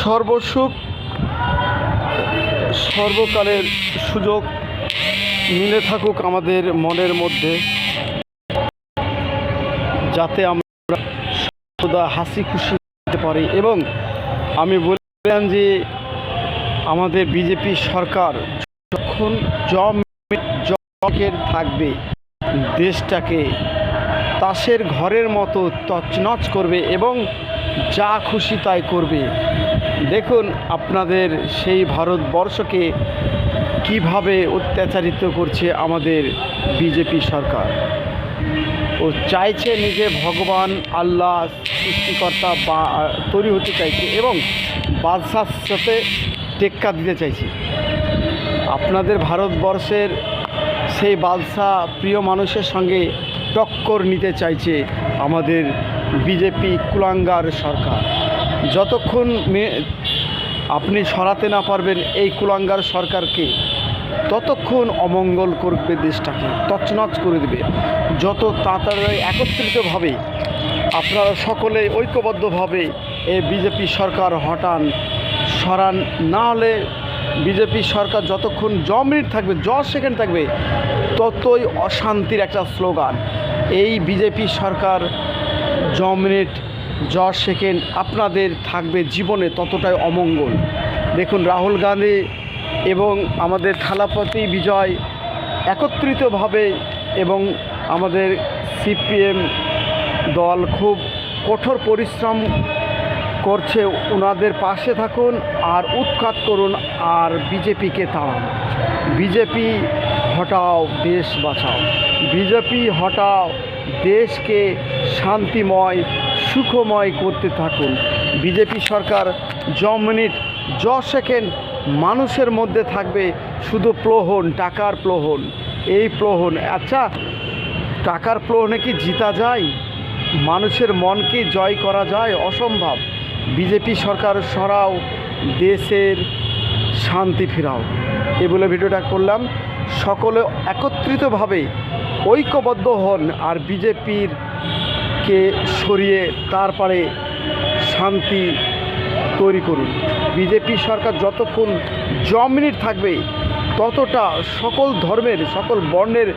সর্বসুখ সর্বকালের সুযোগ মিলে থাকুক আমাদের মনের মধ্যে, যাতে আমরা সদা হাসি খুশি করতে পারি। এবং আমি বললাম যে আমাদের বিজেপি সরকার যখন জমের থাকবে, দেশটাকে তাসের ঘরের মতো তছনছ করবে এবং যা খুশি তাই করবে। দেখুন আপনাদের সেই ভারতবর্ষকে কিভাবে অত্যাচারিত করছে আমাদের বিজেপি সরকার। ও চাইছে নিজে ভগবান আল্লাহ সৃষ্টিকর্তা বা তৈরি হতে চাইছে এবং বাদশার সাথে টেক্কা দিতে চাইছে। আপনাদের ভারতবর্ষের সেই বাদশাহ প্রিয় মানুষের সঙ্গে টক্কর নিতে চাইছে আমাদের বিজেপি কুলাঙ্গার সরকার। যতক্ষণ আপনি সরাতে না পারবেন এই কুলাঙ্গার সরকারকে, ততক্ষণ অমঙ্গল করবে, দেশটাকে তছনছ করে দেবে। যত তাড়াতাড়ি একত্রিতভাবে আপনারা সকলে ঐক্যবদ্ধভাবে এই বিজেপি সরকার সরান, না হলে বিজেপি সরকার যতক্ষণ মিনিট থাকবে, 10 সেকেন্ড থাকবে, ততই অশান্তির একটা স্লোগান। এই বিজেপি সরকার মিনিট 10 সেকেন্ড আপনাদের থাকবে জীবনে, ততটাই অমঙ্গল। দেখুন রাহুল গান্ধী এবং আমাদের থালাপতি বিজয় একত্রিতভাবে এবং আমাদের সিপিএম দল খুব কঠোর পরিশ্রম করছে। ওনাদের পাশে থাকুন আর উৎখাত করুন আর বিজেপিকে তাড়ান। বিজেপি হটাও, দেশ বাঁচাও। বিজেপি হটাও, দেশকে শান্তিময় সুখময় করতে থাকুন। বিজেপি সরকার মিনিট 10 সেকেন্ড মানুষের মধ্যে থাকবে শুধু প্লোহন, টাকার প্লোহন। এই প্লোহন, আচ্ছা টাকার প্লোহনে কি জিতা যায়? মানুষের মনকে জয় করা যায়? অসম্ভব। বিজেপি সরকার সরাও, দেশের শান্তি ফেরাও। এই বলে ভিডিওটা করলাম। সকলে একত্রিতভাবে ঐক্যবদ্ধ হন আর বিজেপিকে সরিয়ে তারপরে শান্তি তৈরি করুন। বিজেপি সরকার যতক্ষণ মিনিট থাকবে, ততটা সকল ধর্মের, সকল বর্ণের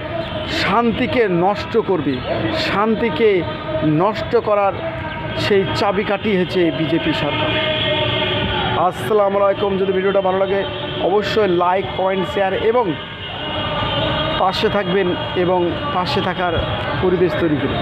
শান্তিকে নষ্ট করবে। শান্তিকে নষ্ট করার সেই চাবিকাঠি হচ্ছে বিজেপি সরকার। আসসালামু আলাইকুম। যদি ভিডিওটা ভালো লাগে অবশ্যই লাইক, কমেন্ট, শেয়ার এবং পাশে থাকবেন এবং পাশে থাকার পরিবেশ তৈরি করুন।